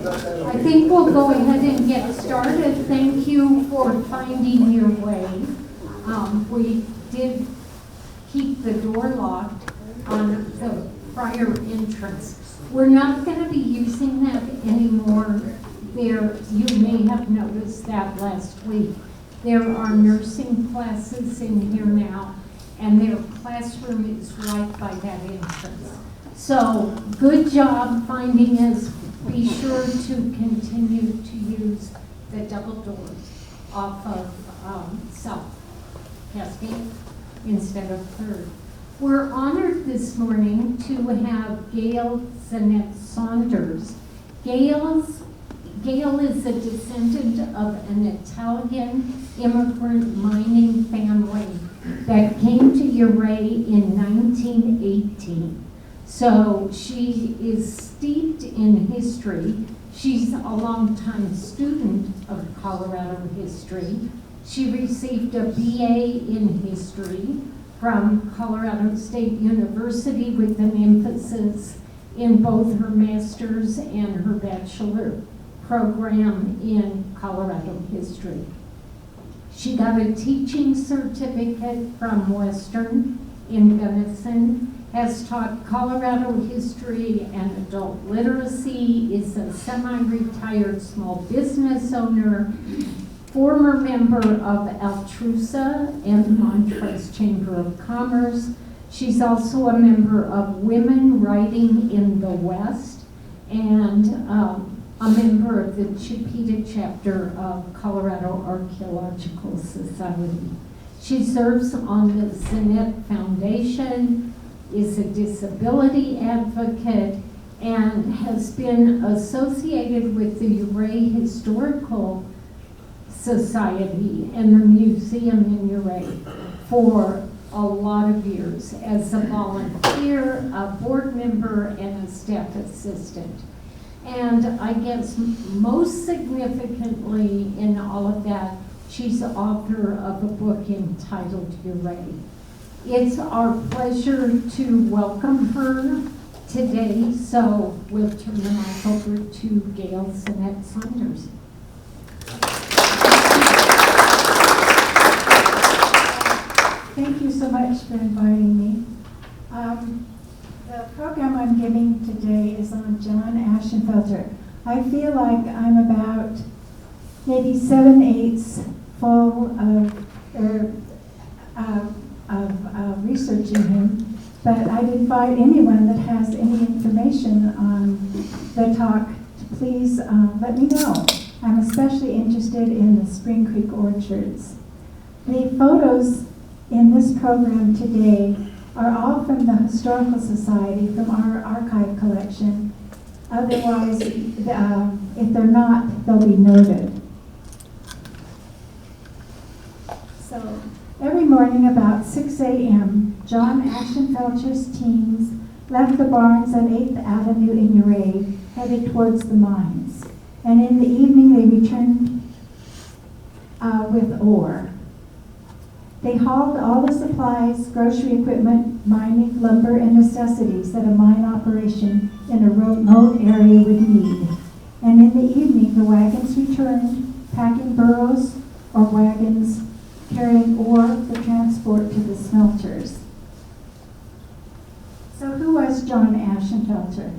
I think we'll go ahead and get started. Thank you for finding your way. We did keep the door locked on the prior entrance. We're not going to be using that anymore. You may have noticed that last week. There are nursing classes in here now, and their classroom is right by that entrance. So, good job finding us. Be sure to continue to use the double doors off of South Cascade instead of Third. We're honored this morning to have Gail Zanett Saunders. Gail is a descendant of an Italian immigrant mining family that came to Ouray in 1918. So she is steeped in history. She's a longtime student of Colorado history. She received a BA in history from Colorado State University with an emphasis in both her master's and her bachelor program in Colorado history. She got a teaching certificate from Western in Gunnison, has taught Colorado history and adult literacy, is a semi-retired small business owner, former member of Altrusa and the Montrose Chamber of Commerce. She's also a member of Women Writing in the West and a member of the Chipeta chapter of Colorado Archaeological Society. She serves on the Zanett Foundation, is a disability advocate, and has been associated with the Ouray Historical Society and the museum in Ouray for a lot of years as a volunteer, a board member, and a staff assistant. And I guess most significantly in all of that, she's the author of a book entitled Ouray. It's our pleasure to welcome her today, so we'll turn the mic over to Gail Zanett Saunders. Thank you so much for inviting me. The program I'm giving today is on John Ashenfelter. I feel like I'm about maybe 7/8 full of researching him, but I didn't find anyone that has any information on the talk. Please let me know. I'm especially interested in the Spring Creek orchards. The photos in this program today are all from the Historical Society, from our archive collection. Otherwise, if they're not, they'll be noted. So, every morning about 6 a.m., John Ashenfelter's teams left the barns on 8th Avenue in Ouray, headed towards the mines. And in the evening, they returned with ore. They hauled all the supplies, grocery equipment, mining, lumber, and necessities that a mine operation in a remote area would need. And in the evening, the wagons returned, packing burros or wagons, carrying ore for transport to the smelters. So who was John Ashenfelter?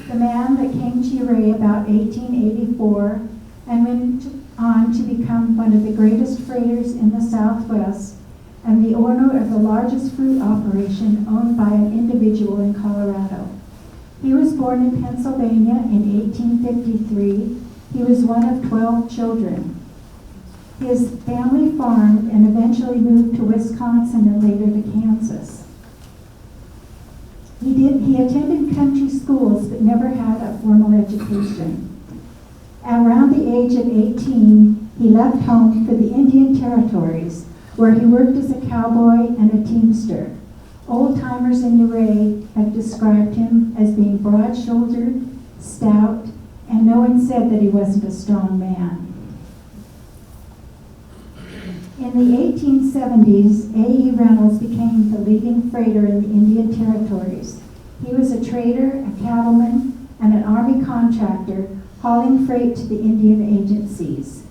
The man that came to Ouray about 1884 and went on to become one of the greatest freighters in the Southwest and the owner of the largest fruit operation owned by an individual in Colorado. He was born in Pennsylvania in 1853. He was one of 12 children. His family farmed and eventually moved to Wisconsin and later to Kansas. He attended country schools but never had a formal education. Around the age of 18, he left home for the Indian Territories, where he worked as a cowboy and a teamster. Old-timers in Ouray have described him as being broad-shouldered, stout, and no one said that he wasn't a strong man. In the 1870s, A.E. Reynolds became the leading freighter in the Indian Territories. He was a trader, a cattleman, and an army contractor hauling freight to the Indian agencies.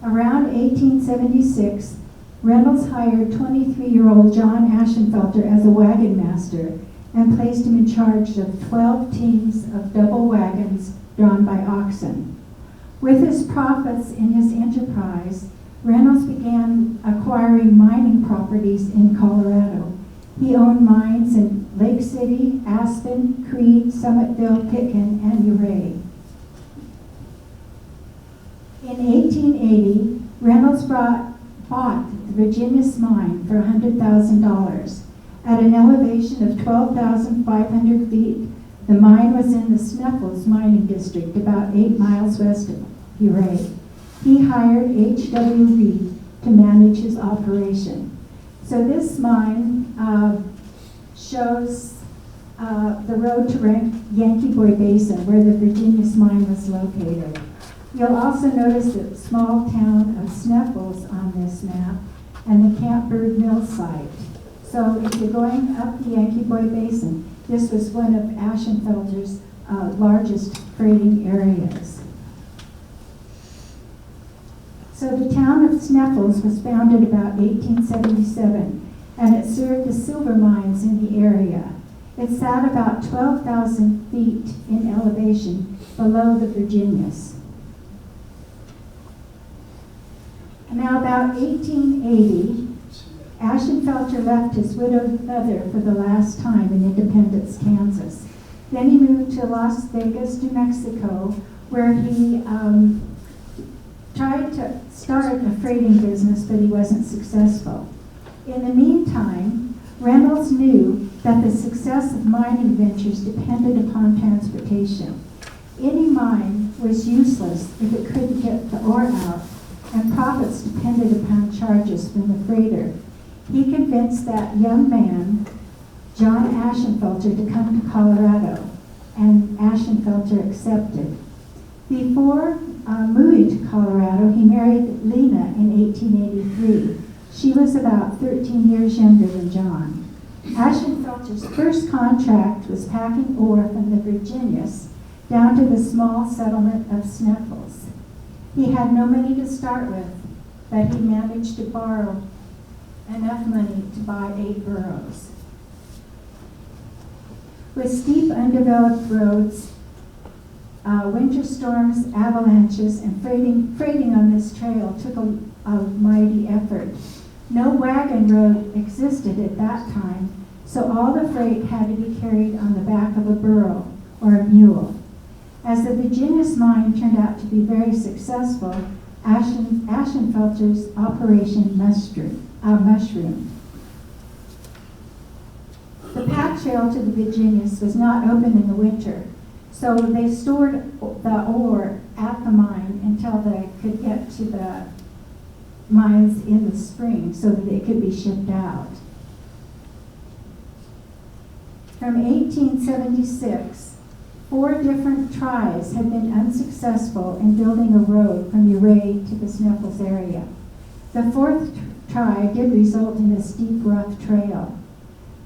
Around 1876, Reynolds hired 23-year-old John Ashenfelter as a wagon master and placed him in charge of 12 teams of double wagons drawn by oxen. With his profits in his enterprise, Reynolds began acquiring mining properties in Colorado. He owned mines in Lake City, Aspen, Creed, Summitville, Pitkin, and Ouray. In 1880, Reynolds bought the Virginius mine for $100,000. At an elevation of 12,500 feet, the mine was in the Sneffels mining district, about 8 miles west of Ouray. He hired H.W. Reed to manage his operation. So this mine shows the road to Yankee Boy Basin, where the Virginius mine was located. You'll also notice the small town of Sneffels on this map and the Camp Bird Mill site. So if you're going up the Yankee Boy Basin, this was one of Ashenfelter's largest freighting areas. So the town of Sneffels was founded about 1877, and it served the silver mines in the area. It sat about 12,000 feet in elevation below the Virginius. Now, about 1880, Ashenfelter left his widowed mother for the last time in Independence, Kansas. Then he moved to Las Vegas, New Mexico, where he tried to start a freighting business, but he wasn't successful. In the meantime, Reynolds knew that the success of mining ventures depended upon transportation. Any mine was useless if it couldn't get the ore out, and profits depended upon charges from the freighter. He convinced that young man, John Ashenfelter, to come to Colorado, and Ashenfelter accepted. Before moving to Colorado, he married Lena in 1883. She was about 13 years younger than John. Ashenfelter's first contract was packing ore from the Virginius down to the small settlement of Sneffels. He had no money to start with, but he managed to borrow enough money to buy 8 burros. With steep, undeveloped roads, winter storms, avalanches, and freighting on this trail took a mighty effort. No wagon road existed at that time, so all the freight had to be carried on the back of a burro or a mule. As the Virginius mine turned out to be very successful, Ashenfelter's operation mushroomed. The pack trail to the Virginius was not open in the winter, so they stored the ore at the mine until they could get to the mines in the spring so that it could be shipped out. From 1876, 4 different tries had been unsuccessful in building a road from Ouray to the Sneffels area. The 4th try did result in a steep, rough trail.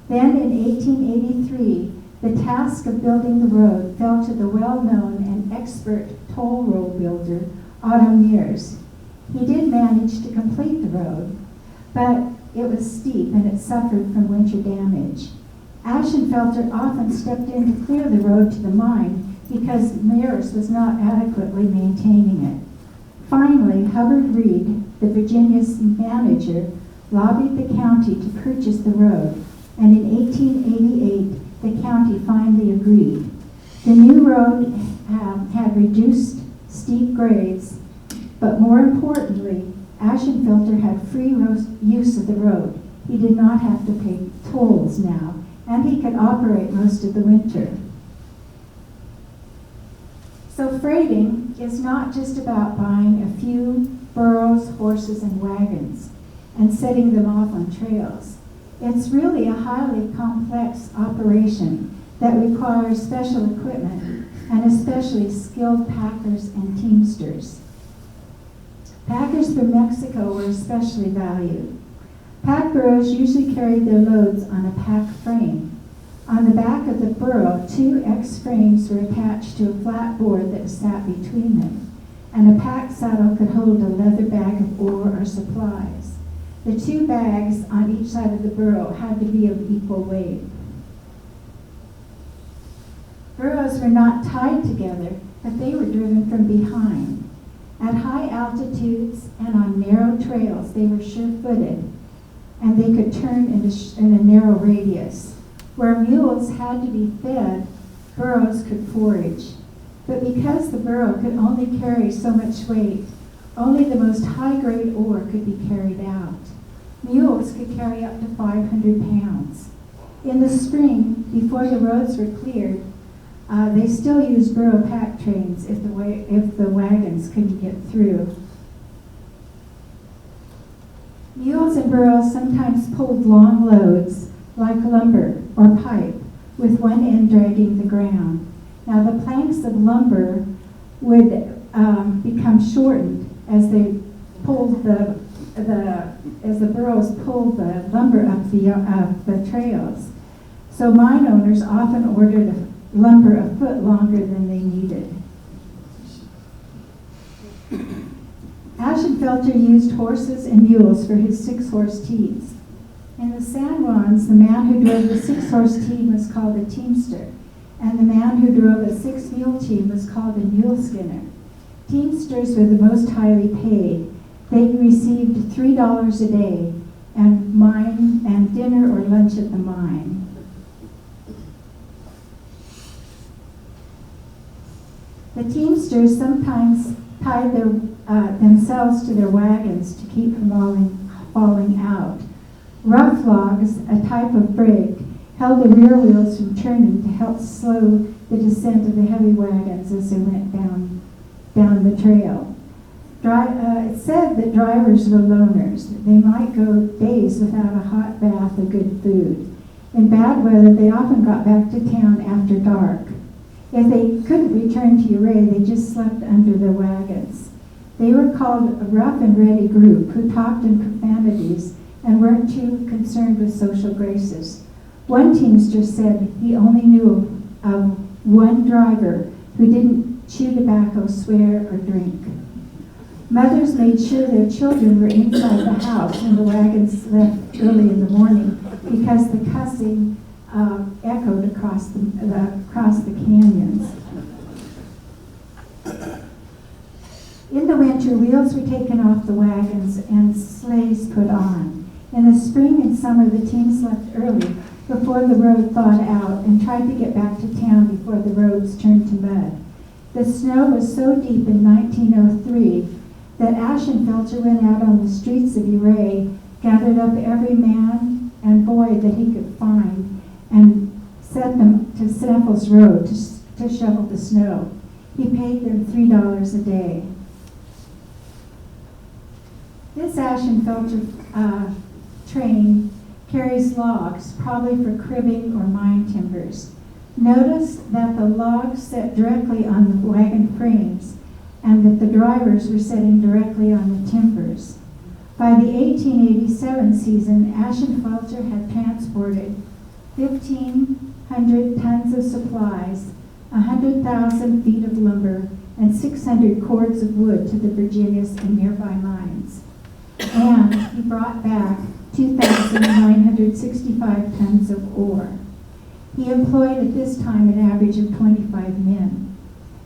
Then in 1883, the task of building the road fell to the well-known and expert toll road builder, Otto Mears. He did manage to complete the road, but it was steep and it suffered from winter damage. Ashenfelter often stepped in to clear the road to the mine because Mears was not adequately maintaining it. Finally, Hubbard Reed, the Virginia's manager, lobbied the county to purchase the road, and in 1888, the county finally agreed. The new road had reduced steep grades, but more importantly, Ashenfelter had free use of the road. He did not have to pay tolls now, and he could operate most of the winter. So freighting is not just about buying a few burros, horses, and wagons and setting them off on trails. It's really a highly complex operation that requires special equipment and especially skilled packers and teamsters. Packers from Mexico were especially valued. Pack burros usually carried their loads on a pack frame. On the back of the burro, 2 X frames were attached to a flat board that sat between them, and a pack saddle could hold a leather bag of ore or supplies. The 2 bags on each side of the burro had to be of equal weight. Burros were not tied together, but they were driven from behind. At high altitudes and on narrow trails, they were sure-footed, and they could turn in a narrow radius. Where mules had to be fed, burros could forage. But because the burro could only carry so much weight, only the most high-grade ore could be carried out. Mules could carry up to 500 pounds. In the spring, before the roads were cleared, they still used burro pack trains if the wagons couldn't get through. Mules and burros sometimes pulled long loads, like lumber or pipe, with one end dragging the ground. Now the planks of lumber would become shortened as they pulled as the burros pulled the lumber up the trails. So mine owners often ordered lumber a foot longer than they needed. Ashenfelter used horses and mules for his 6-horse teams. In the San Juans, the man who drove the 6-horse team was called a teamster, and the man who drove a 6-mule team was called a mule skinner. Teamsters were the most highly paid. They received $3 a day, and dinner or lunch at the mine. The teamsters sometimes tied themselves to their wagons to keep from falling out. Rough logs, a type of brake, held the rear wheels from turning to help slow the descent of the heavy wagons as they went down the trail. It said that drivers were loners. They might go days without a hot bath or good food. In bad weather, they often got back to town after dark. If they couldn't return to Ouray, they just slept under their wagons. They were called a rough and ready group who talked in profanities and weren't too concerned with social graces. One teamster said he only knew of one driver who didn't chew tobacco, swear, or drink. Mothers made sure their children were inside the house when the wagons left early in the morning because the cussing echoed across the canyons. In the winter, wheels were taken off the wagons and sleighs put on. In the spring and summer, the teams left early before the road thawed out and tried to get back to town before the roads turned to mud. The snow was so deep in 1903 that Ashenfelter went out on the streets of Ouray, gathered up every man and boy that he could find, and sent them to Sneffels Road to shovel the snow. He paid them $3 a day. This Ashenfelter train carries logs, probably for cribbing or mine timbers. Notice that the logs set directly on the wagon frames and that the drivers were sitting directly on the timbers. By the 1887 season, Ashenfelter had transported 1,500 tons of supplies, 100,000 feet of lumber, and 600 cords of wood to the Virginias and nearby mines. And he brought back 2,965 tons of ore. He employed at this time an average of 25 men.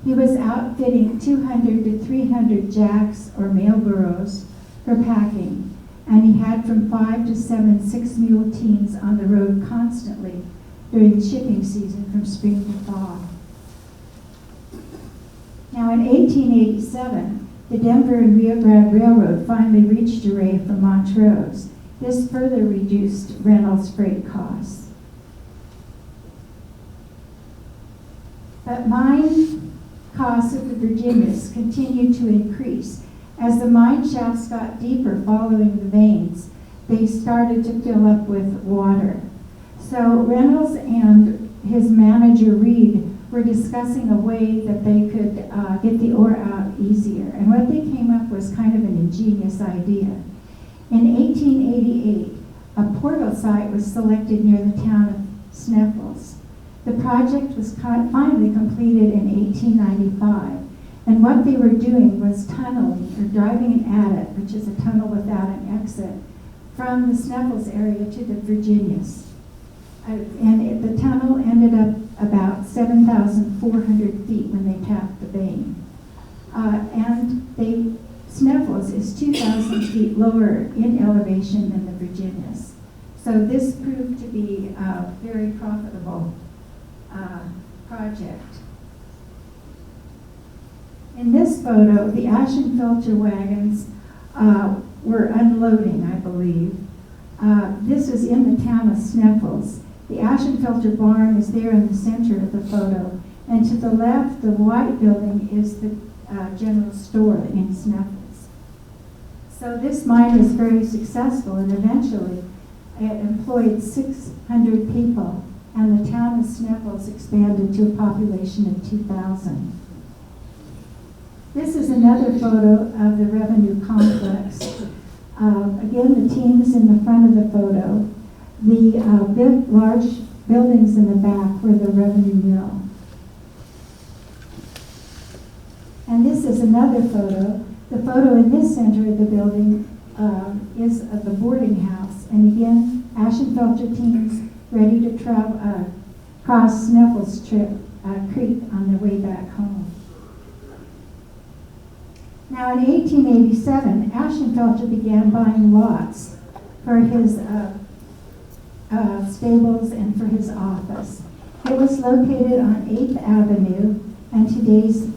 He was outfitting 200 to 300 jacks or mail burros for packing, and he had from 5 to 7 6-mule teams on the road constantly during shipping season from spring to fall. Now in 1887, the Denver and Rio Grande Railroad finally reached Ouray from Montrose. This further reduced Reynolds' freight costs. But mine costs of the Virginias continued to increase. As the mine shafts got deeper following the veins, they started to fill up with water. So Reynolds and his manager Reed were discussing a way that they could get the ore out easier. And what they came up was kind of an ingenious idea. In 1888, a portal site was selected near the town Sneffels. The project was finally completed in 1895, and what they were doing was tunneling, or driving an adit, which is a tunnel without an exit, from the Sneffels area to the Virginias. The tunnel ended up about 7,400 feet when they tapped the vein. Sneffels is 2,000 feet lower in elevation than the Virginias. So this proved to be a very profitable project. In this photo, the Ashenfelter wagons were unloading, I believe. This is in the town of Sneffels. The Ashenfelter barn is there in the center of the photo, and to the left, the white building is the general store in Sneffels. So this mine was very successful, and eventually it employed 600 people, and the town of Sneffels expanded to a population of 2,000. This is another photo of the revenue complex. Again, the team is in the front of the photo. The big, large buildings in the back were the revenue mill. And this is another photo. The photo in this center of the building is of the boarding house. And again, Ashenfelter teams ready to travel cross Sneffels Creek on their way back home. Now in 1887, Ashenfelter began buying lots for his stables and for his office. It was located on 8th Avenue, and today's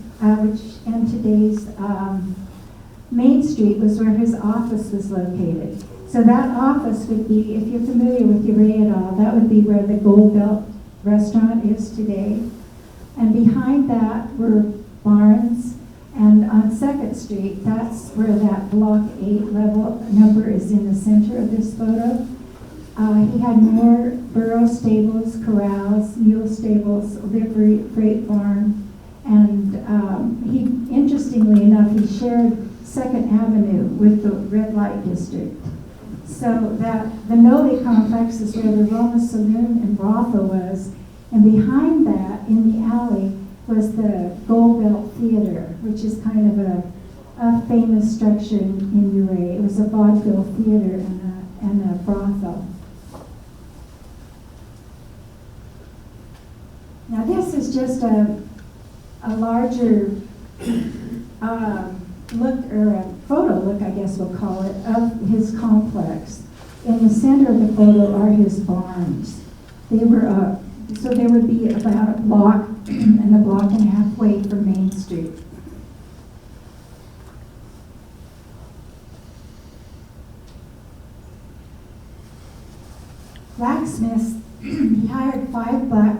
Main Street was where his office was located. So that office would be, if you're familiar with Ouray at all, that would be where the Gold Belt restaurant is today. And behind that were barns, and on 2nd Street, that's where that Block 8 level number is in the center of this photo. He had more burro stables, corrals, mule stables, livery, freight barn, and interestingly enough, he shared 2nd Avenue with the red light district. So that the Noli complex is where the Roma Saloon and brothel was, and behind that, in the alley, was the Gold Belt Theater, which is kind of a famous structure in Ouray. It was a vaudeville theater and a brothel. Now this is just a larger look, or a photo look, I guess we'll call it, of his complex. In the center of the photo are his barns. They were so there would be about a block and a block and a half away from Main Street. Blacksmiths, he hired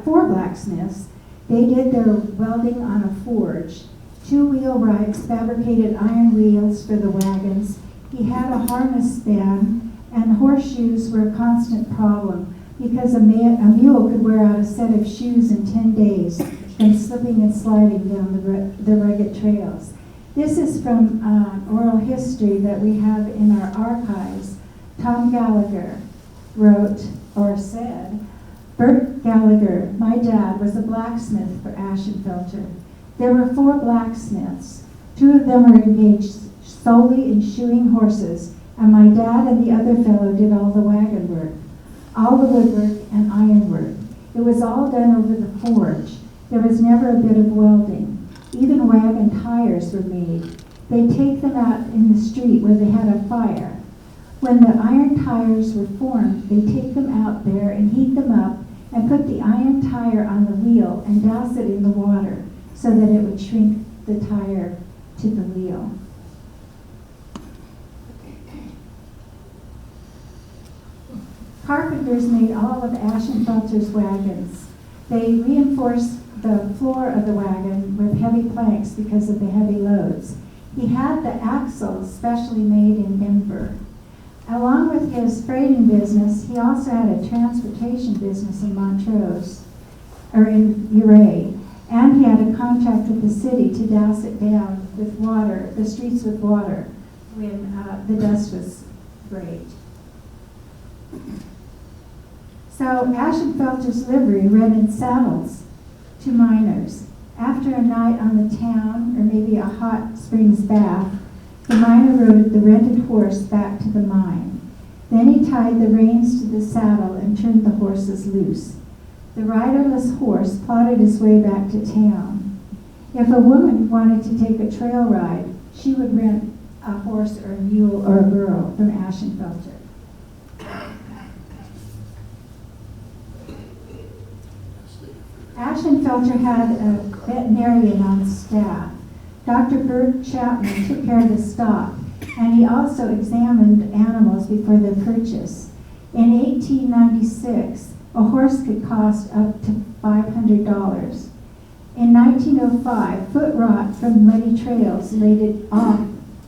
four blacksmiths. They did their welding on a forge. 2 wheelwrights fabricated iron wheels for the wagons. He had a harness span, and horseshoes were a constant problem because a mule could wear out a set of shoes in 10 days from slipping and sliding down the rugged trails. This is from oral history that we have in our archives. Tom Gallagher wrote or said, Bert Gallagher, my dad, was a blacksmith for Ashenfelter. There were 4 blacksmiths. 2 of them were engaged solely in shoeing horses, and my dad and the other fellow did all the wagon work, all the woodwork and ironwork. It was all done over the forge. There was never a bit of welding. Even wagon tires were made. They'd take them out in the street where they had a fire. When the iron tires were formed, they'd take them out there and heat them up and put the iron tire on the wheel and douse it in the water so that it would shrink the tire to the wheel. Carpenters made all of Ashenfelter's wagons. They reinforced the floor of the wagon with heavy planks because of the heavy loads. He had the axles specially made in Denver. Along with his freighting business, he also had a transportation business in Montrose, or in Ouray, and he had a contract with the city to douse it down with water, the streets with water, when the dust was great. So Ashenfelter's livery rented saddles to miners. After a night on the town, or maybe a hot springs bath, the miner rode the rented horse back to the mine. Then he tied the reins to the saddle and turned the horses loose. The riderless horse plodded his way back to town. If a woman wanted to take a trail ride, she would rent a horse or a mule or a burro from Ashenfelter. Ashenfelter had a veterinarian on staff. Dr. Bert Chapman took care of the stock, and he also examined animals before their purchase. In 1896, a horse could cost up to $500. In 1905, foot rot from muddy trails laid off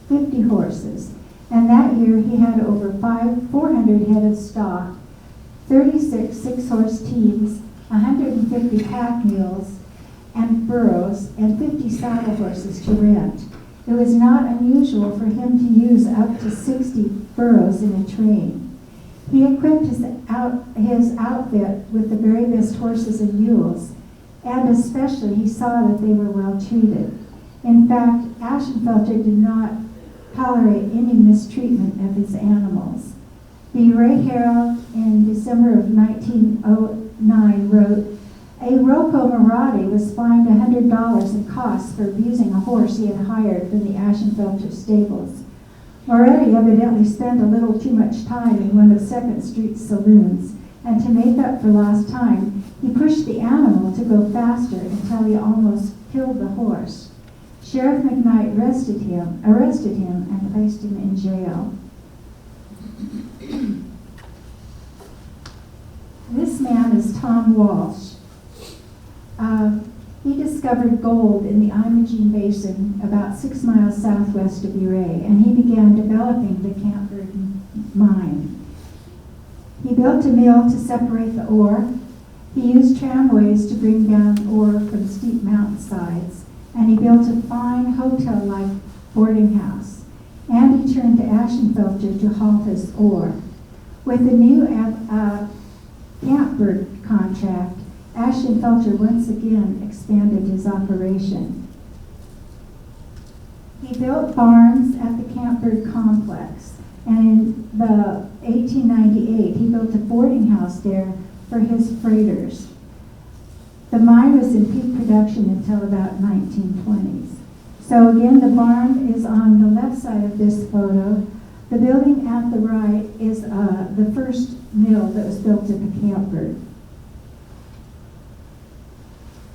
50 horses, and that year he had over 400 head of stock, 36 six-horse teams, 150 pack mules and burros, and 50 saddle horses to rent. It was not unusual for him to use up to 60 burros in a train. He equipped his outfit with the very best horses and mules, and especially he saw that they were well treated. In fact, Ashenfelter did not tolerate any mistreatment of his animals. The Ouray Herald in December of 1909 wrote, "A Rocco Marotti was fined $100 in costs for abusing a horse he had hired from the Ashenfelter stables. Moretti evidently spent a little too much time in one of 2nd Street's saloons, and to make up for lost time, he pushed the animal to go faster until he almost killed the horse. Sheriff McKnight arrested him and placed him in jail." This man is Tom Walsh. He discovered gold in the Imogene Basin about 6 miles southwest of Ouray, and he began developing the Campbird mine. He built a mill to separate the ore. He used tramways to bring down ore from steep mountainsides, and he built a fine hotel-like boarding house. And he turned to Ashenfelter to haul his ore. With the new Campbird contract, Ashenfelter once again expanded his operation. He built barns at the Campbird complex, and in 1898 he built a boarding house there for his freighters. The mine was in peak production until about 1920s. So again, the barn is on the left side of this photo. The building at the right is the first mill that was built at the Campbird.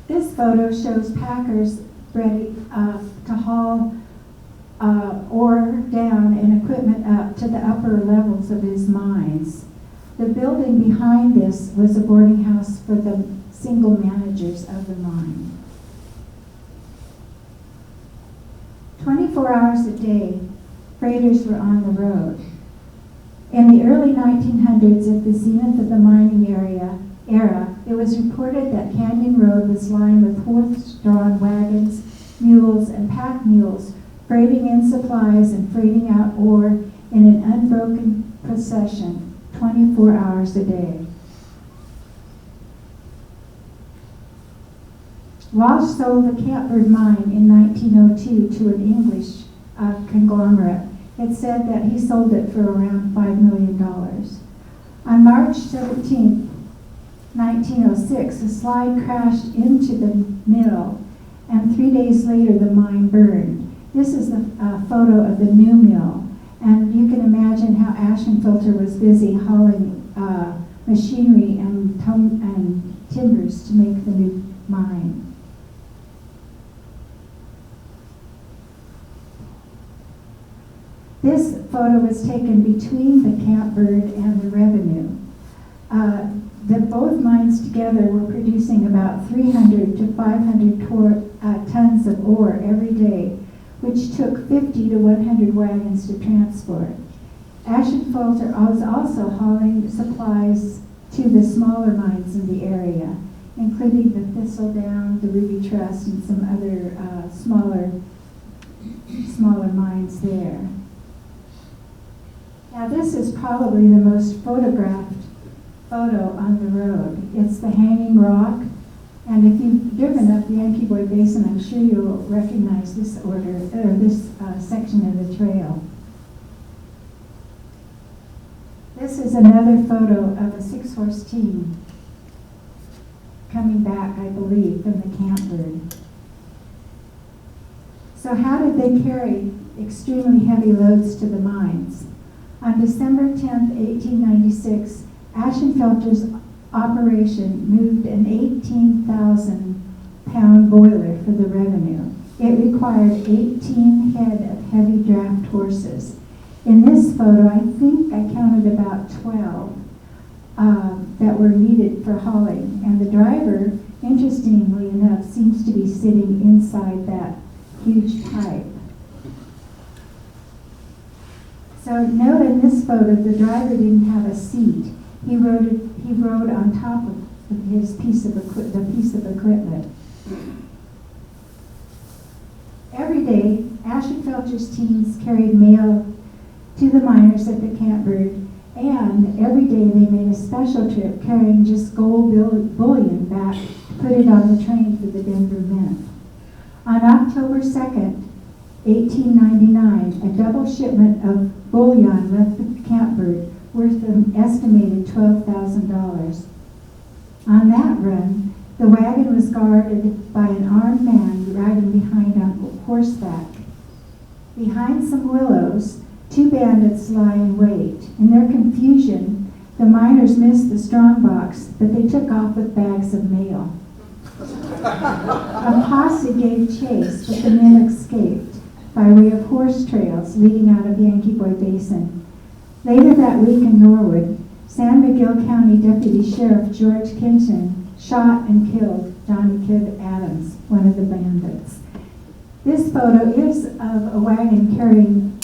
This photo shows packers ready to haul ore down and equipment up to the upper levels of his mines. The building behind this was a boarding house for the single managers of the mine. 24 hours a day, freighters were on the road. In the early 1900s, at the zenith of the mining era, it was reported that Canyon Road was lined with horse-drawn wagons, mules, and pack mules, freighting in supplies and freighting out ore in an unbroken procession, 24 hours a day. Walsh sold the Campbird mine in 1902 to an English conglomerate. It said that he sold it for around $5 million. On March 17, 1906, a slide crashed into the mill, and 3 days later the mine burned. This is a photo of the new mill, and you can imagine how Ashenfelter was busy hauling machinery and timbers to make the new mine. This photo was taken between the Campbird and the Revenue. Both mines together were producing about 300 to 500 tons of ore every day, which took 50 to 100 wagons to transport. Ashenfelter was also hauling supplies to the smaller mines in the area, including the Thistledown, the Ruby Trust, and some other smaller mines there. Now this is probably the most photographed photo on the road. It's the Hanging Rock, and if you've driven up the Yankee Boy Basin, I'm sure you'll recognize this section of the trail. This is another photo of a 6-horse team coming back, I believe, from the Campbird. So how did they carry extremely heavy loads to the mines? On December 10th, 1896, Ashenfelter's operation moved an 18,000-pound boiler for the revenue. It required 18 head of heavy draft horses. In this photo, I think I counted about 12 that were needed for hauling. And the driver, interestingly enough, seems to be sitting inside that huge pipe. So note in this photo, the driver didn't have a seat. He rode on top of his piece of equipment. Every day, Ashenfelter's teams carried mail to the miners at the Campbird, and every day they made a special trip carrying just gold bullion back to put it on the train for the Denver Mint. On October 2nd, 1899, a double shipment of bullion left the Campbird worth an estimated $12,000. On that run, the wagon was guarded by an armed man riding behind on horseback. Behind some willows, 2 bandits lie in wait. In their confusion, the miners missed the strongbox, but they took off with bags of mail. A posse gave chase, but the men escaped by way of horse trails leading out of Yankee Boy Basin. Later that week in Norwood, San Miguel County Deputy Sheriff George Kinchen shot and killed Johnny Kid Adams, one of the bandits. This photo is of a wagon carrying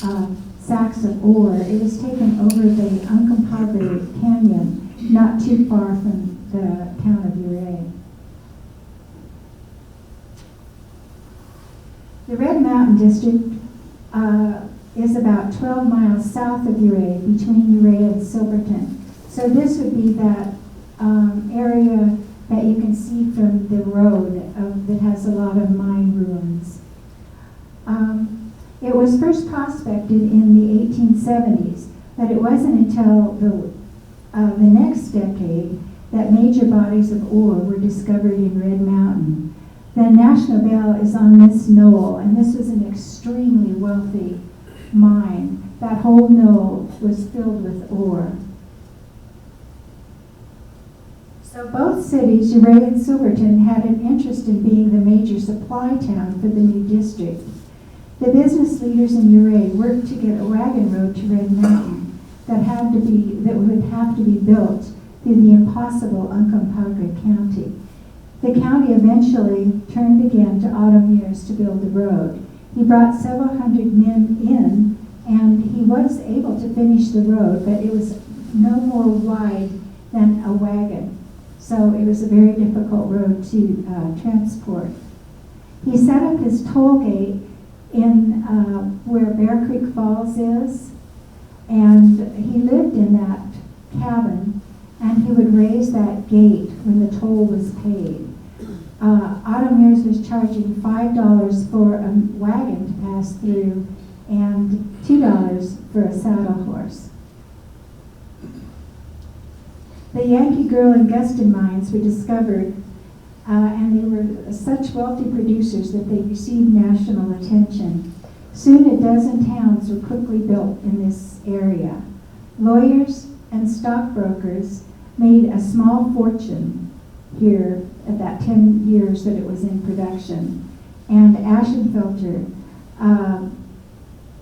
sacks of ore. It was taken over the Uncompahgre Canyon, not too far from the town of Ouray. The Red Mountain District is about 12 miles south of Ouray, between Ouray and Silverton. So this would be that area that you can see from the road that has a lot of mine ruins. It was first prospected in the 1870s, but it wasn't until the next decade that major bodies of ore were discovered in Red Mountain. The National Bell is on this knoll, and this was an extremely wealthy mine. That whole knoll was filled with ore. So both cities, Ouray and Silverton, had an interest in being the major supply town for the new district. The business leaders in Ouray worked to get a wagon road to Red Mountain that would have to be built through the impossible Uncompahgre County. The county eventually turned again to Otto Mears to build the road. He brought several hundred men in, and he was able to finish the road, but it was no more wide than a wagon. So it was a very difficult road to transport. He set up his toll gate in where Bear Creek Falls is, and he lived in that cabin, and he would raise that gate when the toll was paid. Otto Mears was charging $5 for a wagon to pass through and $2 for a saddle horse. The Yankee Girl and Guston mines were discovered, and they were such wealthy producers that they received national attention. Soon a dozen towns were quickly built in this area. Lawyers and stockbrokers made a small fortune here at that 10 years that it was in production. And Ashenfelter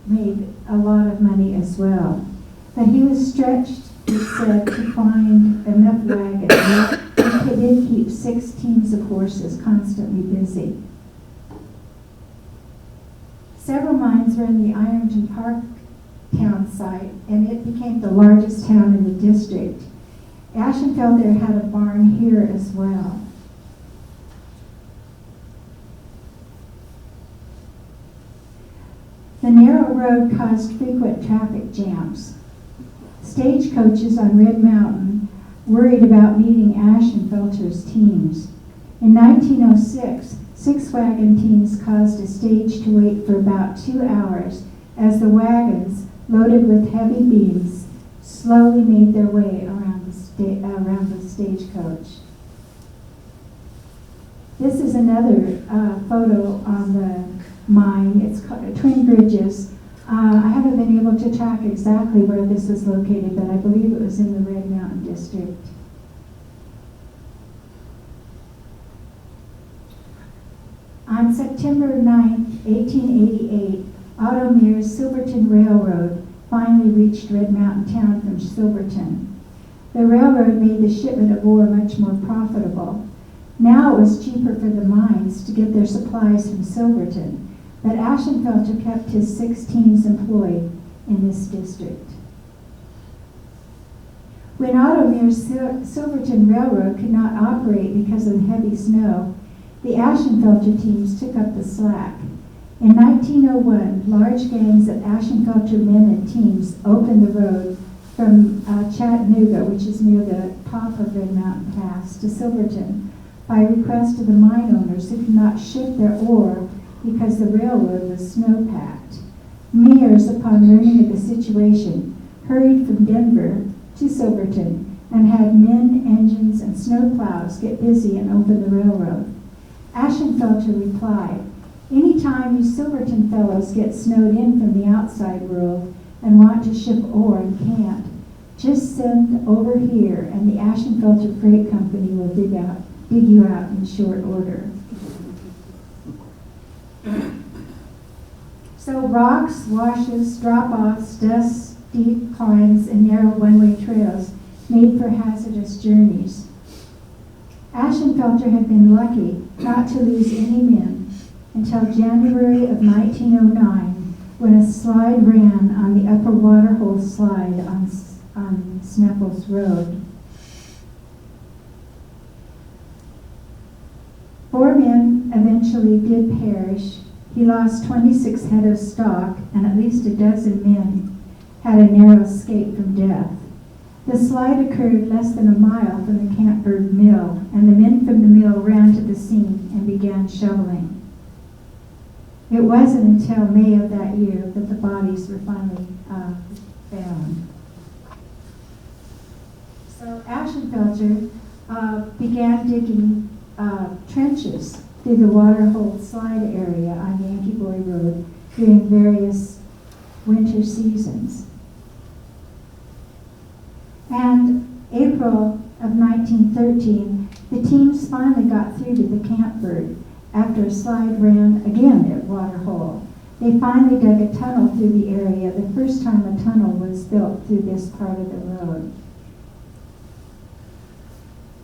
made a lot of money as well. But he was stretched, it said, to find enough wagons. He did keep 6 teams of horses constantly busy. Several mines were in the Ironton Park town site, and it became the largest town in the district. Ashenfelter had a barn here as well. The narrow road caused frequent traffic jams. Stagecoaches on Red Mountain worried about meeting Ashenfelter's teams. In 1906, 6 wagon teams caused a stage to wait for about 2 hours as the wagons, loaded with heavy beams, slowly made their way around the stagecoach. This is another photo on the mine. It's called Twin Bridges. I haven't been able to track exactly where this was located, but I believe it was in the Red Mountain District. On September 9, 1888, Ouray Silverton Railroad finally reached Red Mountain Town from Silverton. The railroad made the shipment of ore much more profitable. Now it was cheaper for the mines to get their supplies from Silverton, but Ashenfelter kept his 6 teams employed in this district. When Ouray Silverton Railroad could not operate because of the heavy snow, the Ashenfelter teams took up the slack. In 1901, large gangs of Ashenfelter men and teams opened the road from Chattanooga, which is near the top of Red Mountain Pass, to Silverton, by request of the mine owners who could not ship their ore because the railroad was snow-packed. Mayors, upon learning of the situation, hurried from Denver to Silverton and had men, engines, and snow plows get busy and open the railroad. Ashenfelter replied, "Anytime you Silverton fellows get snowed in from the outside world and want to ship ore and can't, just send over here and the Ashenfelter Freight Company will dig you out in short order." So rocks, washes, drop-offs, dust, steep climbs, and narrow one-way trails made for hazardous journeys. Ashenfelter had been lucky not to lose any men until January of 1909, when a slide ran on the upper waterhole slide on Snapples Road. 4 men eventually did perish. He lost 26 head of stock, and at least a dozen men had a narrow escape from death. The slide occurred less than a mile from the Campbird Mill, and the men from the mill ran to the scene and began shoveling. It wasn't until May of that year that the bodies were finally found. So Ashenfelter began digging trenches through the waterhole slide area on Yankee Boy Road during various winter seasons. And April of 1913, the teams finally got through to the Campbird after a slide ran again at Waterhole. They finally dug a tunnel through the area, the first time a tunnel was built through this part of the road.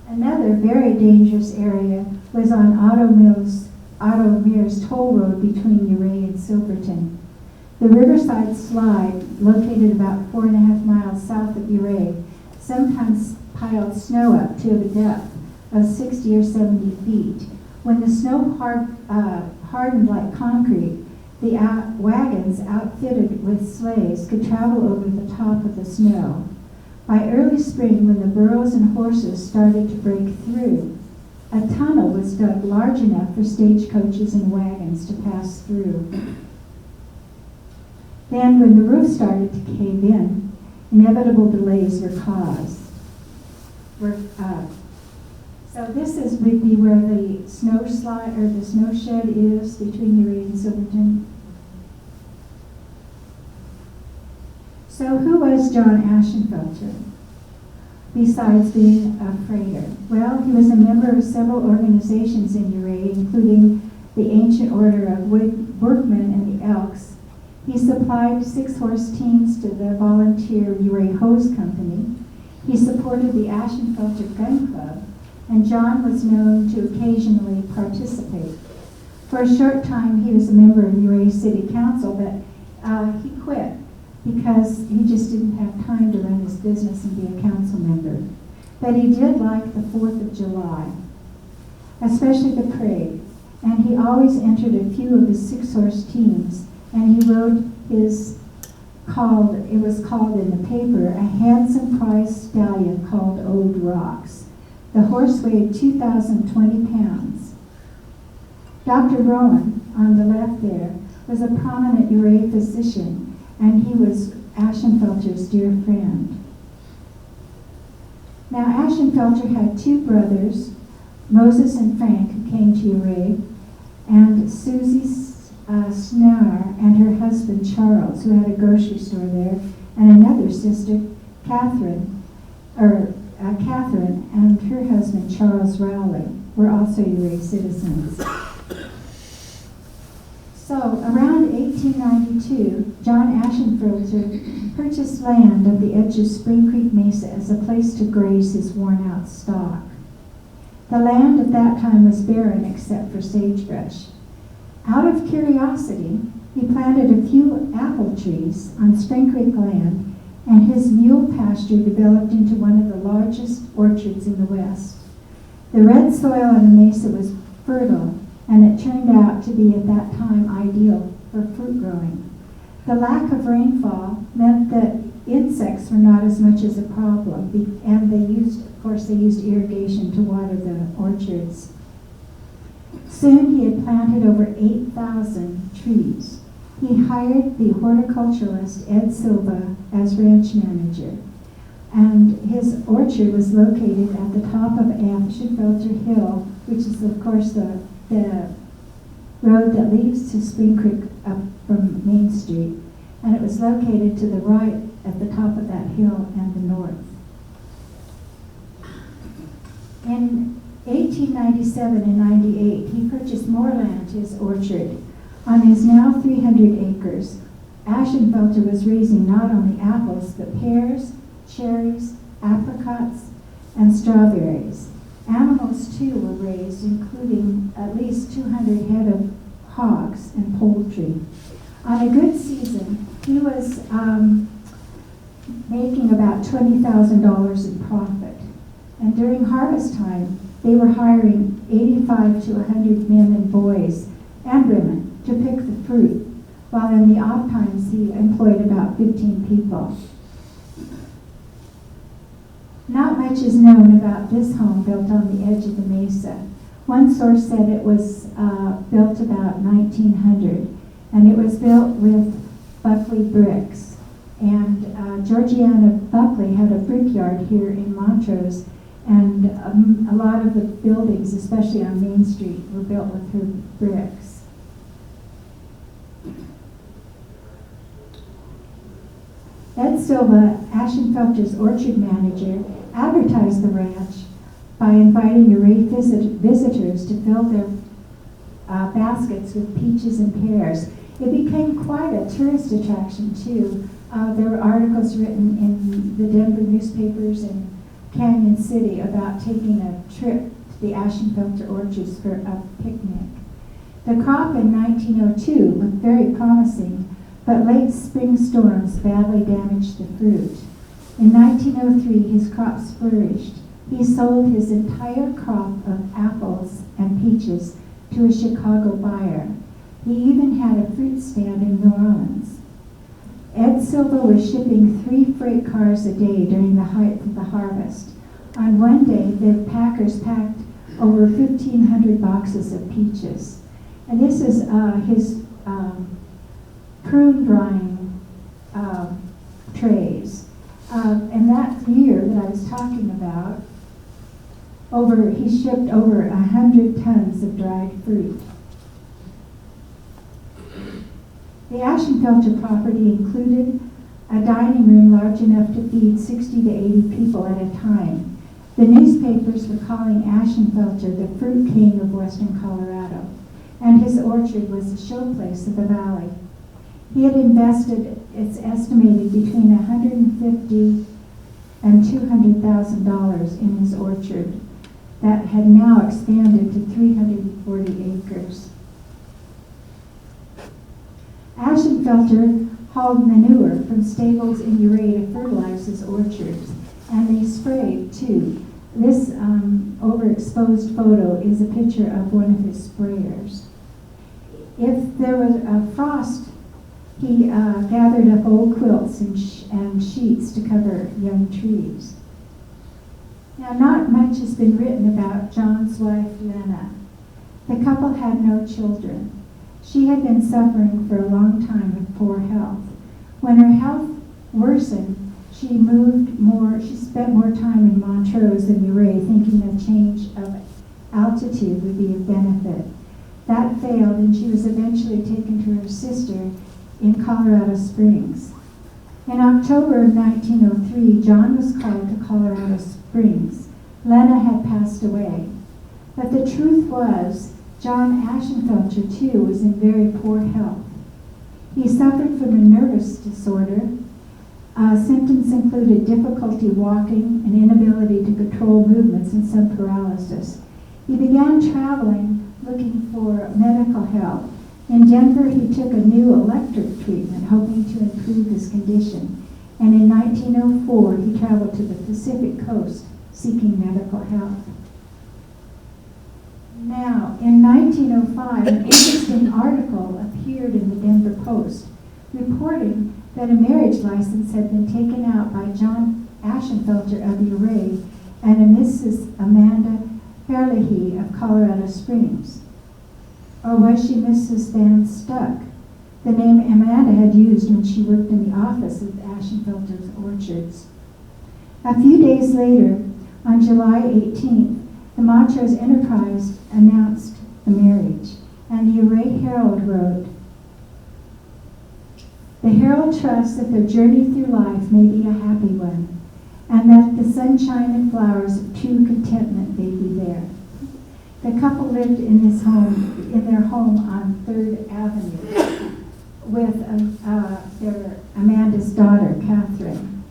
Another very dangerous area was on Ouray toll road between Ouray and Silverton. The Riverside Slide, located about 4.5 miles south of Ouray, sometimes piled snow up to a depth of 60 or 70 feet. When the snow hardened like concrete, the wagons outfitted with sleighs could travel over the top of the snow. By early spring, when the burros and horses started to break through, a tunnel was dug large enough for stagecoaches and wagons to pass through. Then, when the roof started to cave in, inevitable delays were caused. So this would be where the snow slide or the snow shed is between Ouray and Silverton. So who was John Ashenfelter, besides being a freighter? Well, he was a member of several organizations in Ouray, including the Ancient Order of Workmen and the Elks. He supplied 6-horse teams to the volunteer Ouray Hose Company. He supported the Ashenfelter Gun Club, and John was known to occasionally participate. For a short time, he was a member of Ouray City Council, but he quit because he just didn't have time to run his business and be a council member. But he did like the 4th of July, especially the parade, and he always entered a few of his 6-horse teams, and he rode his it was called in the paper, a handsome prize stallion called Old Rocks. The horse weighed 2,020 pounds. Dr. Rowan, on the left there, was a prominent Ouray physician, and he was Ashenfelter's dear friend. Now, Ashenfelter had two brothers, Moses and Frank, who came to Ouray, and Susie Snar and her husband Charles, who had a grocery store there, and another sister, Catherine, and her husband Charles Rowley were also Ouray citizens. So, around 1892, John Ashenfelter purchased land on the edge of Spring Creek Mesa as a place to graze his worn-out stock. The land at that time was barren except for sagebrush. Out of curiosity, he planted a few apple trees on Spring Creek land, and his mule pasture developed into one of the largest orchards in the West. The red soil on the mesa was fertile, and it turned out to be at that time ideal for fruit growing. The lack of rainfall meant that insects were not as much as a problem, and they used irrigation to water the orchards. Soon he had planted over 8,000 trees. He hired the horticulturalist Ed Silva as ranch manager, and his orchard was located at the top of Ashenfelter Hill, which is, of course, the road that leads to Spring Creek up from Main Street, and it was located to the right at the top of that hill and the north. In 1897 and 98, he purchased more land to his orchard. On his now 300 acres, Ashenfelter was raising not only apples, but pears, cherries, apricots, and strawberries. Animals, too, were raised, including at least 200 head of hogs and poultry. On a good season, he was making about $20,000 in profit. And during harvest time, they were hiring 85 to 100 men and boys and women to pick the fruit, while in the off times he employed about 15 people. Not much is known about this home built on the edge of the mesa. One source said it was built about 1900, and it was built with Buckley bricks. And Georgiana Buckley had a brickyard here in Montrose, and a lot of the buildings, especially on Main Street, were built with her bricks. Ed Silva, Ashenfelter's orchard manager, advertised the ranch by inviting Ouray visitors to fill their baskets with peaches and pears. It became quite a tourist attraction, too. There were articles written in the Denver newspapers and Canyon City about taking a trip to the Ashenfelter orchards for a picnic. The crop in 1902 looked very promising, but late spring storms badly damaged the fruit. In 1903, his crops flourished. He sold his entire crop of apples and peaches to a Chicago buyer. He even had a fruit stand in New Orleans. Ed Silva was shipping 3 freight cars a day during the height of the harvest. On one day, the packers packed over 1,500 boxes of peaches. And this is his prune drying trays. And that year that I was talking about, he shipped over 100 tons of dried fruit. The Ashenfelter property included a dining room large enough to feed 60 to 80 people at a time. The newspapers were calling Ashenfelter the fruit king of western Colorado, and his orchard was the showplace of the valley. He had invested, it's estimated, between $150,000 and $200,000 in his orchard that had now expanded to 340 acres. Ashenfelter hauled manure from stables in Ouray to fertilize his orchards, and they sprayed too. This overexposed photo is a picture of one of his sprayers. If there was a frost He gathered up old quilts and sheets to cover young trees. Now, not much has been written about John's wife, Lena. The couple had no children. She had been suffering for a long time with poor health. When her health worsened, she spent more time in Montrose than Ouray, thinking a change of altitude would be of benefit. That failed, and she was eventually taken to her sister in Colorado Springs. In October of 1903, John was called to Colorado Springs. Lena had passed away. But the truth was, John Ashenfelter, too, was in very poor health. He suffered from a nervous disorder. Symptoms included difficulty walking, an inability to control movements, and some paralysis. He began traveling, looking for medical help. In Denver, he took a new electric treatment, hoping to improve his condition. And in 1904, he traveled to the Pacific Coast, seeking medical help. Now, in 1905, an interesting article appeared in the Denver Post, reporting that a marriage license had been taken out by John Ashenfelter of Ouray and a Mrs. Amanda Herlihy of Colorado Springs. Or was she Mrs. Van Stuck, the name Amanda had used when she worked in the office of Ashenfelter's Orchards? A few days later, on July 18th, the Montrose Enterprise announced the marriage, and the Ouray Herald wrote, "The Herald trusts that their journey through life may be a happy one, and that the sunshine and flowers of true contentment may be there." The couple lived in their home on 3rd Avenue with their Amanda's daughter, Catherine.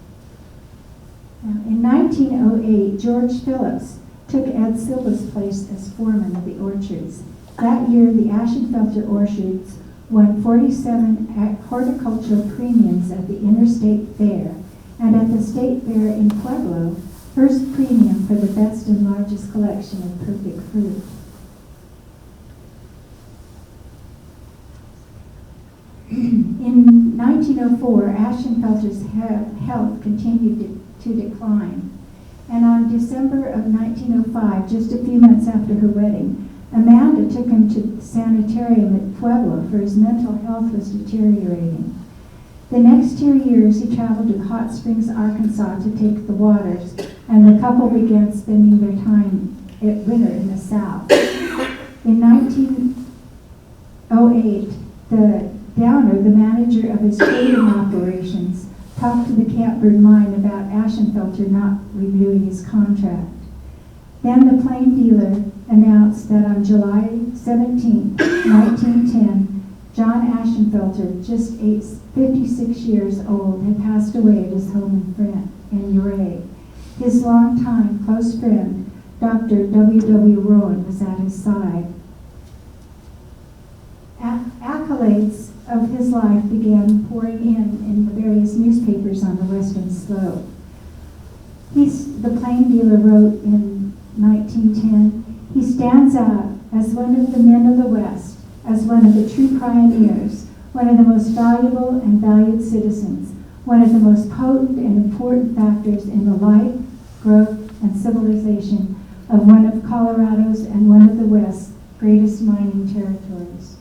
In 1908, George Phillips took Ed Silva's place as foreman of the orchards. That year, the Ashenfelter orchards won 47 horticultural premiums at the Interstate Fair, and at the State Fair in Pueblo, first premium for the best and largest collection of perfect fruit. In 1904, Ashenfelter's health continued to decline. And on December of 1905, just a few months after her wedding, Amanda took him to the sanitarium at Pueblo for his mental health was deteriorating. The next 2 years, he traveled to Hot Springs, Arkansas to take the waters, and the couple began spending their time at winter in the South. In 1908, the Downer, the manager of his trading operations, talked to the Catbird Mine about Ashenfelter not renewing his contract. Then the plain dealer announced that on July 17, 1910, John Ashenfelter, just 56 years old, had passed away at his home in Ouray. His longtime close friend, Dr. W.W. Rowan, was at his side. Accolades of his life began pouring in the various newspapers on the western slope. The plain dealer wrote in 1910, "He stands out as one of the men of the West, as one of the true pioneers, one of the most valuable and valued citizens, one of the most potent and important factors in the life, growth, and civilization of one of Colorado's and one of the West's greatest mining territories."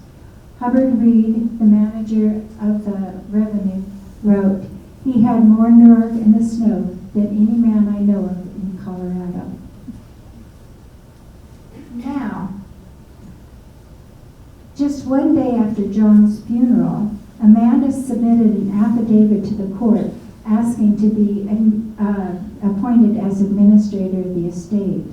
Hubbard Reed, the manager of the revenue, wrote, "He had more nerve in the snow than any man I know of in Colorado." Now, just one day after John's funeral, Amanda submitted an affidavit to the court asking to be appointed as administrator of the estate.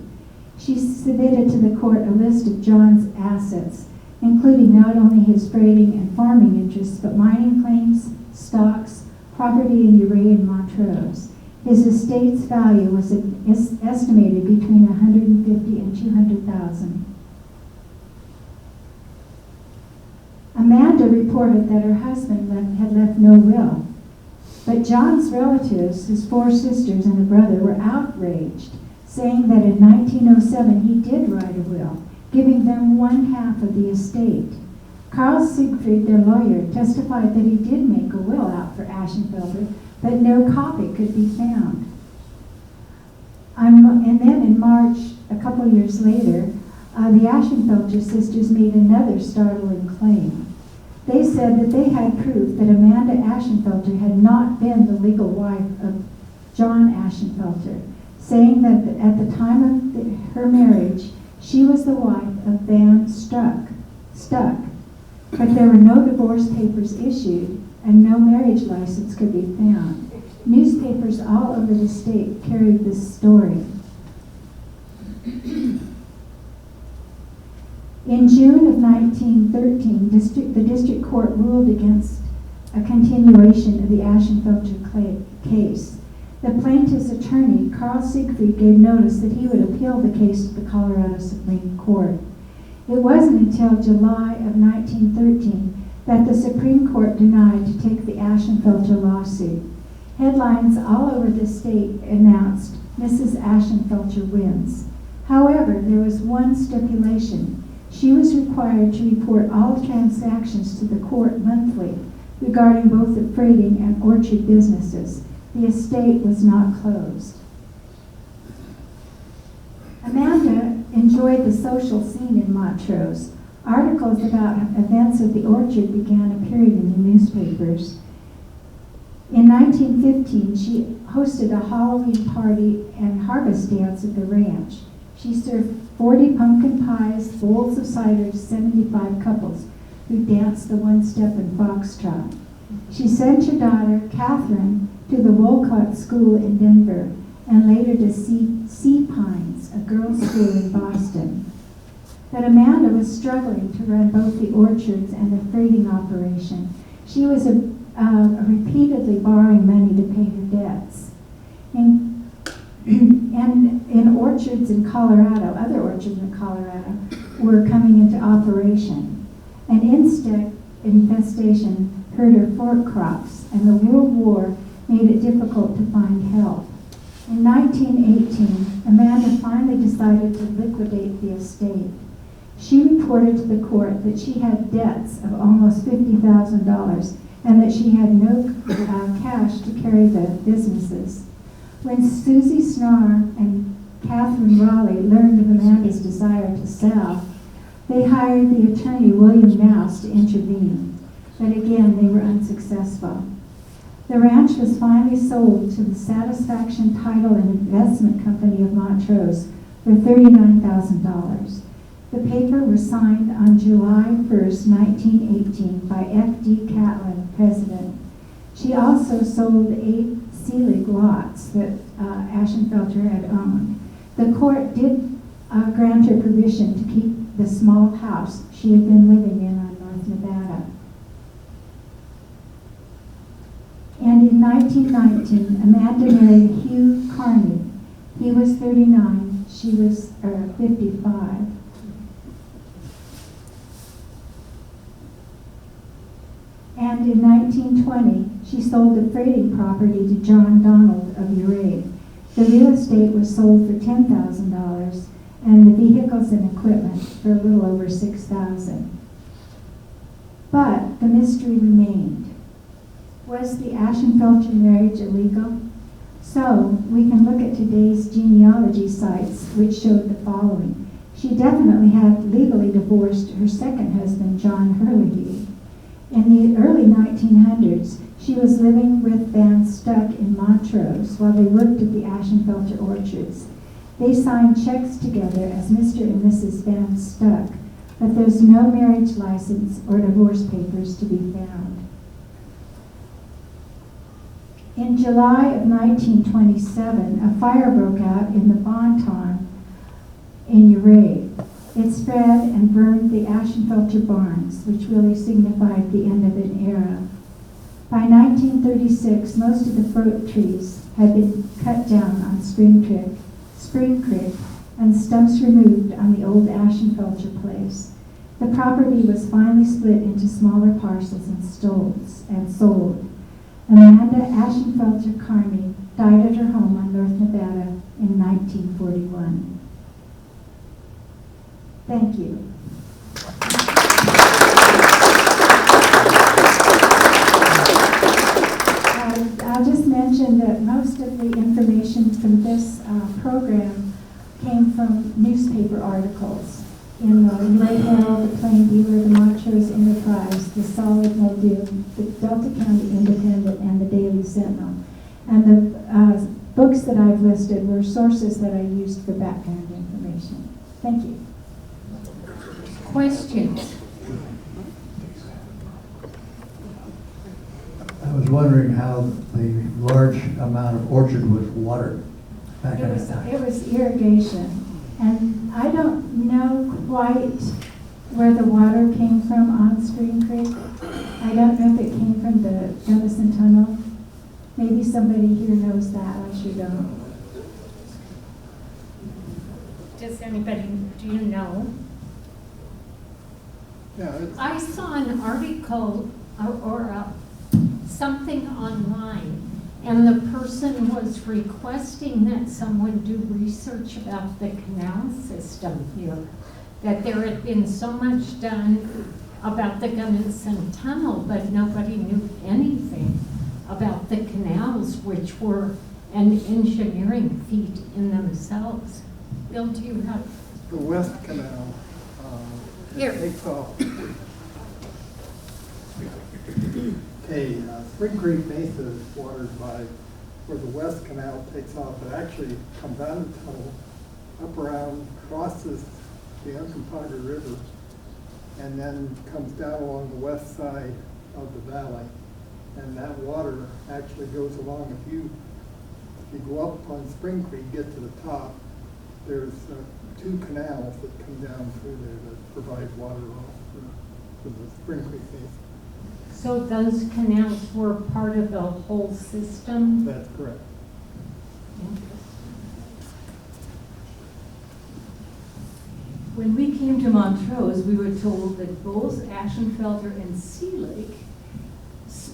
She submitted to the court a list of John's assets, including not only his trading and farming interests, but mining claims, stocks, property in Ouray and Montrose. His estate's value was estimated between $150,000 and $200,000. Amanda reported that her husband had left no will, but John's relatives, his 4 sisters and a brother, were outraged, saying that in 1907 he did write a will, giving them 1/2 of the estate. Carl Siegfried, their lawyer, testified that he did make a will out for Ashenfelter, but no copy could be found. And then in March, a couple years later, the Ashenfelter sisters made another startling claim. They said that they had proof that Amanda Ashenfelter had not been the legal wife of John Ashenfelter, saying that at the time of her marriage, she was the wife of Van Stuck. But there were no divorce papers issued, and no marriage license could be found. Newspapers all over the state carried this story. In June of 1913, the district court ruled against a continuation of the Ashenfelter case. The plaintiff's attorney, Carl Siegfried, gave notice that he would appeal the case to the Colorado Supreme Court. It wasn't until July of 1913 that the Supreme Court denied to take the Ashenfelter lawsuit. Headlines all over the state announced, "Mrs. Ashenfelter wins." However, there was one stipulation. She was required to report all transactions to the court monthly regarding both the freighting and orchard businesses. The estate was not closed. Amanda enjoyed the social scene in Montrose. Articles about events at the orchard began appearing in the newspapers. In 1915, she hosted a Halloween party and harvest dance at the ranch. She served 40 pumpkin pies, bowls of cider to 75 couples who danced the one-step and foxtrot. She sent her daughter, Catherine, to the Wolcott School in Denver, and later to Sea Pines, a girls' school in Boston. But Amanda was struggling to run both the orchards and the freighting operation. She was repeatedly borrowing money to pay her debts. And in orchards in Colorado, other orchards in Colorado were coming into operation. An insect infestation hurt her fork crops, and the World War made it difficult to find help. In 1918, Amanda finally decided to liquidate the estate. She reported to the court that she had debts of almost $50,000 and that she had no cash to carry the businesses. When Susie Snar and Catherine Raleigh learned of Amanda's desire to sell, they hired the attorney William Mouse to intervene. But again, they were unsuccessful. The ranch was finally sold to the Satisfaction Title and Investment Company of Montrose for $39,000. The paper was signed on July 1st, 1918 by F.D. Catlin, president. She also sold 8 Seelig lots that Ashenfelter had owned. The court did grant her permission to keep the small house she had been living in on North Nevada. And in 1919, Amanda married Hugh Carney. He was 39, she was 55. And in 1920, she sold the freighting property to John Donald of Ouray. The real estate was sold for $10,000, and the vehicles and equipment for a little over $6,000. But the mystery remained. Was the Ashenfelter marriage illegal? So we can look at today's genealogy sites, which showed the following. She definitely had legally divorced her second husband, John Hurley. In the early 1900s, she was living with Van Stuck in Montrose while they worked at the Ashenfelter orchards. They signed checks together as Mr. and Mrs. Van Stuck, but there's no marriage license or divorce papers to be found. In July of 1927, a fire broke out in the Bonton in Ouray. It spread and burned the Ashenfelter barns, which really signified the end of an era. By 1936, most of the fruit trees had been cut down on Spring Creek, and stumps removed on the old Ashenfelter place. The property was finally split into smaller parcels and sold. Amanda Ashenfelter Carney died at her home on North Nevada in 1941. Thank you. do, the Delta County Independent and the Daily Sentinel. And the books that I've listed were sources that I used for background information. Thank you. Questions? I was wondering how the large amount of orchard was watered back in the time. It was irrigation. And I don't know quite where the water came from on Spring Creek. I don't know if it came from the Gunnison Tunnel. Maybe somebody here knows that. I sure don't. Does anybody, do you know? Yeah, I saw an article or something online, and the person was requesting that someone do research about the canal system here, that there had been so much done about the Gunnison Tunnel, but nobody knew anything about the canals, which were an engineering feat in themselves. Bill, do you have? the West Canal. Here. Takes off. Okay, Spring Creek Mesa is watered by where the West Canal takes off. It actually comes out of the tunnel, up around, crosses the Uncompahgre River, and then comes down along the west side of the valley. And that water actually goes along. If you go up on Spring Creek, get to the top, there's two canals that come down through there that provide water off to the Spring Creek Basin. So those canals were part of the whole system? That's correct. When we came to Montrose, we were told that both Ashenfelter and Sea Lake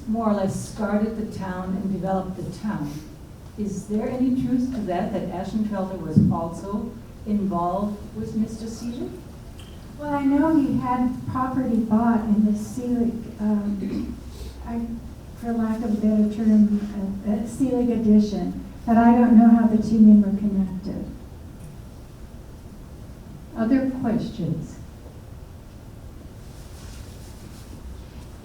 more or less started the town and developed the town. Is there any truth to that, that Ashenfelter was also involved with Mr. Sea Lake? Well, I know he had property bought in the Selig, for lack of a better term, Selig addition, but I don't know how the two men were connected. Other questions?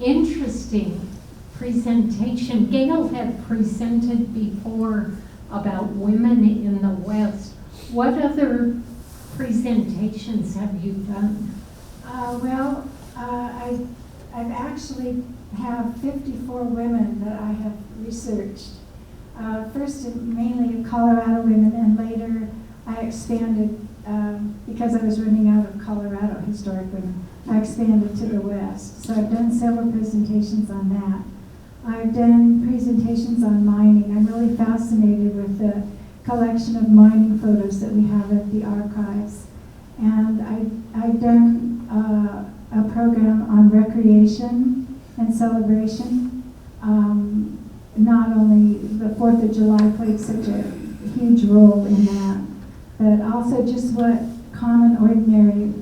Interesting presentation. Gail had presented before about women in the West. What other presentations have you done? I've actually have 54 women that I have researched. First, mainly Colorado women, and later I expanded, because I was running out of Colorado historic women, I expanded to the West. So I've done several presentations on that. I've done presentations on mining. I'm really fascinated with the collection of mining photos that we have at the archives. And I've done a program on recreation and celebration. Not only the 4th of July played such a huge role in that, but also just what common, ordinary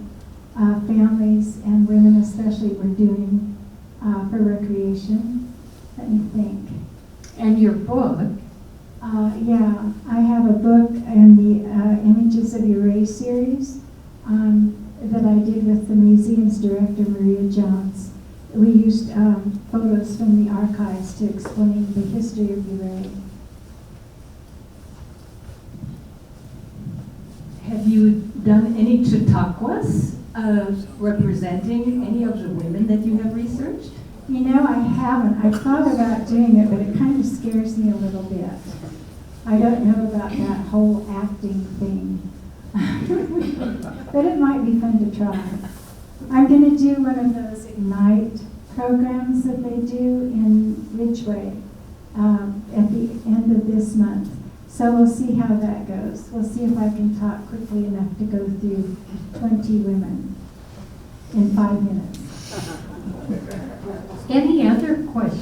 families and women especially were doing for recreation. Let me think. And your book? Yeah, I have a book in the Images of Ouray series that I did with the museum's director, Maria Jones. We used photos from the archives to explain the history of Ouray. Have you done any chautauquas representing any of the women that you have researched? You know, I haven't. I've thought about doing it, but it kind of scares me a little bit. I don't know about that whole acting thing. But it might be fun to try. I'm going to do one of those Ignite programs that they do in Ridgeway at the end of this month. So we'll see how that goes. We'll see if I can talk quickly enough to go through 20 women in 5 minutes. Any other questions?